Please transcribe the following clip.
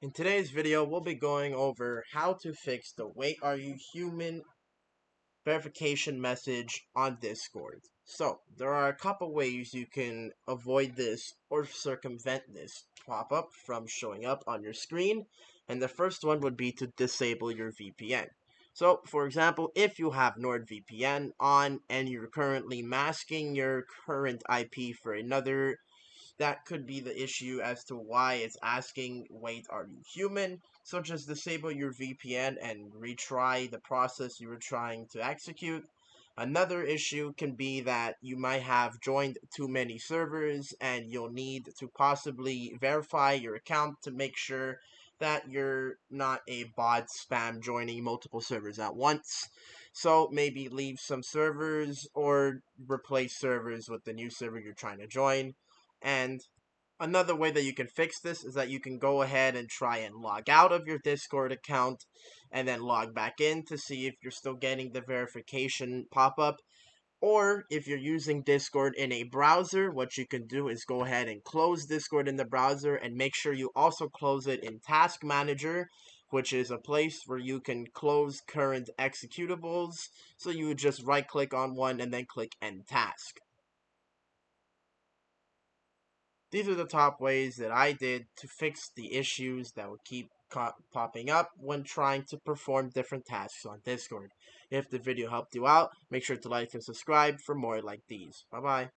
In today's video, we'll be going over how to fix the "Wait, are you human?" verification message on Discord. So, there are a couple ways you can avoid this or circumvent this pop-up from showing up on your screen, and the first one would be to disable your VPN. So, for example, if you have NordVPN on and you're currently masking your current IP for another, that could be the issue as to why it's asking, "Wait, are you human?" So just disable your VPN and retry the process you were trying to execute. Another issue can be that you might have joined too many servers and you'll need to possibly verify your account to make sure that you're not a bot spam joining multiple servers at once. So maybe leave some servers or replace servers with the new server you're trying to join. And another way that you can fix this is that you can go ahead and try and log out of your Discord account and then log back in to see if you're still getting the verification pop-up. Or if you're using Discord in a browser, what you can do is go ahead and close Discord in the browser and make sure you also close it in Task Manager, which is a place where you can close current executables. So you would just right click on one and then click End Task. These are the top ways that I did to fix the issues that would keep popping up when trying to perform different tasks on Discord. If the video helped you out, make sure to like and subscribe for more like these. Bye bye.